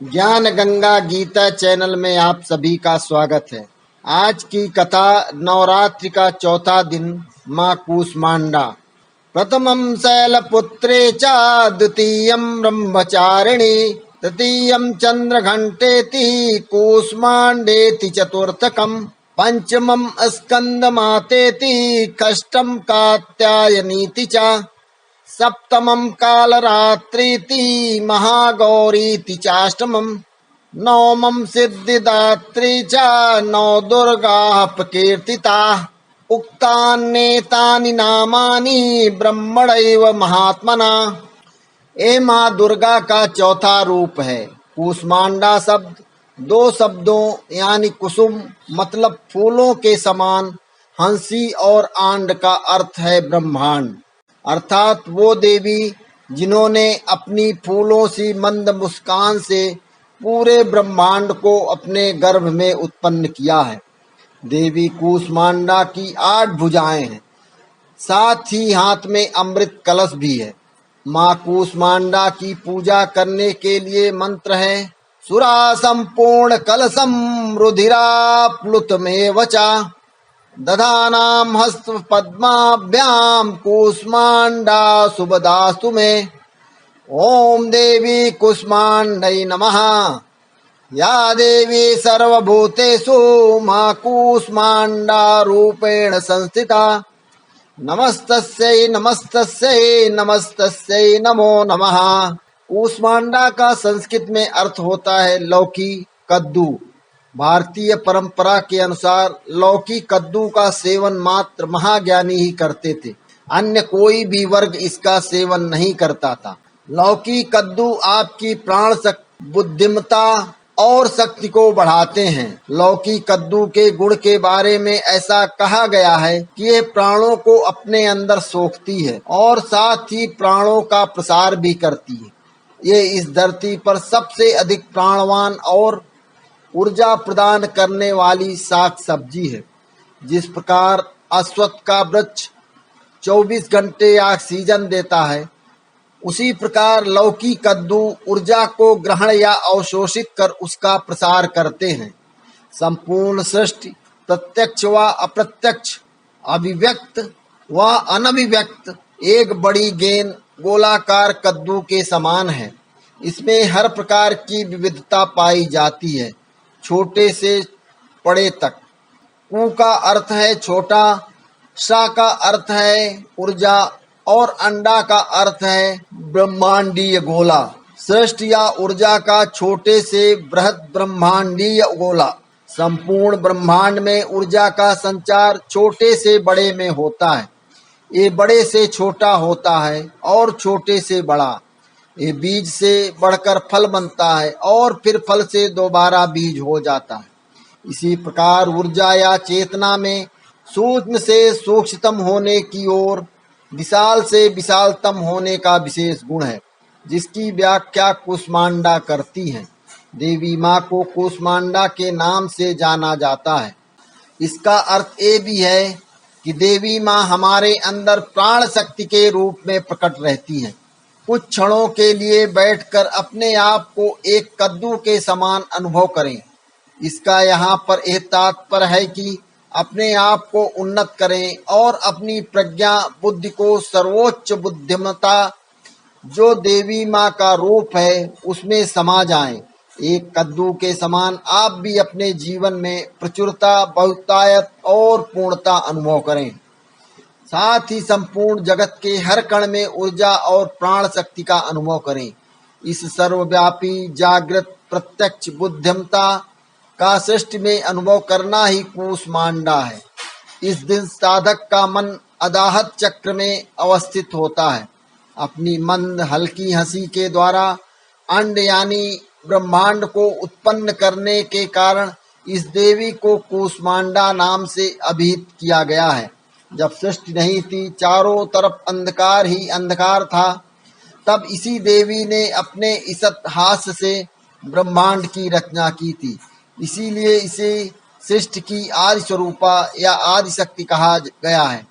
ज्ञान गंगा गीता चैनल में आप सभी का स्वागत है। आज की कथा नवरात्रि का चौथा दिन माँ कूष्मांडा। प्रथमं शैलपुत्रे च द्वितीयं ब्रह्मचारिणी तृतीयं चंद्रघंटेति कूष्मांडेति चतुर्थकम् पंचमं स्कंदमातेति षष्ठं कात्यायनीति च सप्तमं कालरात्रीति महागौरीति चाष्टमम् नवमं सिद्धिदात्री च नौ दुर्गाः प्रकीर्तिताः उक्तान्येतानि नामानि ब्रह्मणैव महात्मना। ए माँ दुर्गा का चौथा रूप है। कूष्मांडा शब्द दो शब्दों यानी कुसुम मतलब फूलों के समान, हंसी और आंड का अर्थ है ब्रह्मांड, अर्थात वो देवी जिन्होंने अपनी फूलों सी मंद मुस्कान से पूरे ब्रह्मांड को अपने गर्भ में उत्पन्न किया है। देवी कूष्मांडा की 8 भुजाएं हैं, साथ ही हाथ में अमृत कलश भी है। माँ कूष्मांडा की पूजा करने के लिए मंत्र है सुरा संपूर्ण कलशम रुधिराप्लुतमेव च दधानाम हस्त पद्माभ्याम कूष्मांडा सुभदास्तु मे। ओम देवी कूष्मांडै नमः। या देवी सर्वभूतेषु माँ कूष्मांडा रूपेण संस्थिता। नमस्तस्यै नमस्तस्यै नमस्तस्यै नमो नमः। कूष्मांडा का संस्कृत में अर्थ होता है लौकी, कद्दू। भारतीय परंपरा के अनुसार लौकी कद्दू का सेवन मात्र महाज्ञानी ही करते थे, अन्य कोई भी वर्ग इसका सेवन नहीं करता था। लौकी कद्दू आपकी प्राण शक्ति, बुद्धिमत्ता और शक्ति को बढ़ाते हैं। लौकी कद्दू के गुण के बारे में ऐसा कहा गया है कि ये प्राणों को अपने अंदर सोखती है और साथ ही प्राणों का प्रसार भी करती है। ये इस धरती पर सबसे अधिक प्राणवान और ऊर्जा प्रदान करने वाली साग सब्जी है। जिस प्रकार अश्वत्थ का वृक्ष 24 घंटे ऑक्सीजन देता है, उसी प्रकार लौकी कद्दू ऊर्जा को ग्रहण या अवशोषित कर उसका प्रसार करते हैं। संपूर्ण सृष्टि प्रत्यक्ष व अप्रत्यक्ष, अभिव्यक्त व अनभिव्यक्त एक बड़ी गेंद गोलाकार कद्दू के समान है। इसमें हर प्रकार की विविधता पाई जाती है, छोटे से बड़े तक। कू का अर्थ है छोटा, शा का अर्थ है ऊर्जा और अंडा का अर्थ है ब्रह्मांडीय गोला। सृष्टि या ऊर्जा का छोटे से बृहद ब्रह्मांडीय गोला। संपूर्ण ब्रह्मांड में ऊर्जा का संचार छोटे से बड़े में होता है। ये बड़े से छोटा होता है और छोटे से बड़ा। ये बीज से बढ़कर फल बनता है और फिर फल से दोबारा बीज हो जाता है। इसी प्रकार ऊर्जा या चेतना में सूक्ष्म से सूक्ष्मतम होने की ओर, विशाल से विशालतम होने का विशेष गुण है, जिसकी व्याख्या कूष्मांडा करती हैं। देवी माँ को कूष्मांडा के नाम से जाना जाता है। इसका अर्थ ये भी है कि देवी माँ हमारे अंदर प्राण शक्ति के रूप में प्रकट रहती हैं। कुछ क्षणों के लिए बैठकर अपने आप को एक कद्दू के समान अनुभव करें। इसका यहाँ पर यह तात्पर्य है कि अपने आप को उन्नत करें और अपनी प्रज्ञा बुद्धि को सर्वोच्च बुद्धिमत्ता जो देवी माँ का रूप है उसमें समा जाएं। एक कद्दू के समान आप भी अपने जीवन में प्रचुरता, बहुतायत और पूर्णता अनुभव करें। साथ ही संपूर्ण जगत के हर कण में ऊर्जा और प्राण शक्ति का अनुभव करें। इस सर्वव्यापी जागृत प्रत्यक्ष बुद्धिमत्ता का सृष्टि में अनुभव करना ही कूष्मांडा है। इस दिन साधक का मन अदाहत चक्र में अवस्थित होता है। अपनी मंद हल्की हंसी के द्वारा अंड यानी ब्रह्मांड को उत्पन्न करने के कारण इस देवी को कूष्मांडा नाम से अभिहित किया गया है। जब सृष्टि नहीं थी, चारों तरफ अंधकार ही अंधकार था, तब इसी देवी ने अपने ईसत हास्य से ब्रह्मांड की रचना की थी। इसीलिए इसे सृष्टि की आदि स्वरूपा या आदि शक्ति कहा गया है।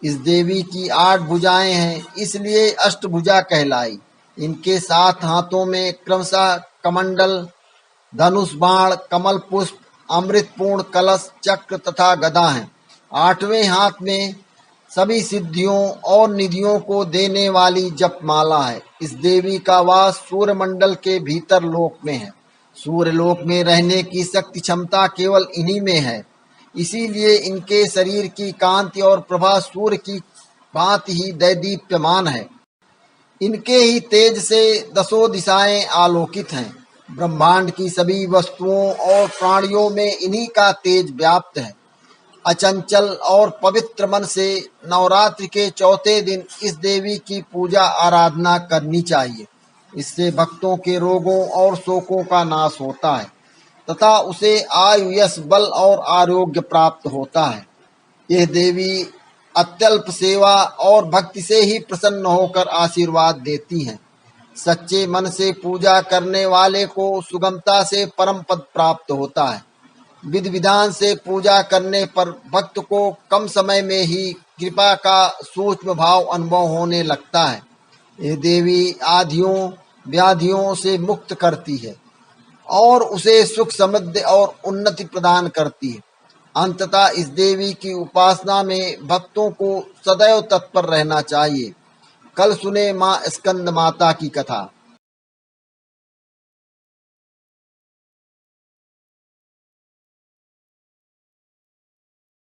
इस देवी की 8 भुजाएं हैं, इसलिए अष्टभुजा कहलाई। इनके 7 हाथों में क्रमशः कमंडल, धनुष, बाण, कमल पुष्प, अमृतपूर्ण कलश, चक्र तथा गदा हैं। 8वें हाथ में सभी सिद्धियों और निधियों को देने वाली जपमाला है। इस देवी का वास सूर्यमंडल के भीतर लोक में है। सूर्य लोक में रहने की शक्ति क्षमता केवल इन्हीं में है। इसीलिए इनके शरीर की कांति और प्रभा सूर्य की भांति ही दैदीप्यमान है। इनके ही तेज से 10 दिशाएं आलोकित हैं। ब्रह्मांड की सभी वस्तुओं और प्राणियों में इन्हीं का तेज व्याप्त है। अचंचल और पवित्र मन से नवरात्रि के चौथे दिन इस देवी की पूजा आराधना करनी चाहिए। इससे भक्तों के रोगों और शोकों का नाश होता है तथा उसे आयु, यश, बल और आरोग्य प्राप्त होता है। यह देवी अत्यल्प सेवा और भक्ति से ही प्रसन्न होकर आशीर्वाद देती हैं। सच्चे मन से पूजा करने वाले को सुगमता से परम पद प्राप्त होता है। विधि विधान से पूजा करने पर भक्त को कम समय में ही कृपा का सूक्ष्म भाव अनुभव होने लगता है। यह देवी आधियों व्याधियों से मुक्त करती है और उसे सुख, समृद्धि और उन्नति प्रदान करती है। अंततः इस देवी की उपासना में भक्तों को सदैव तत्पर रहना चाहिए। कल सुने मां स्कंद माता की कथा।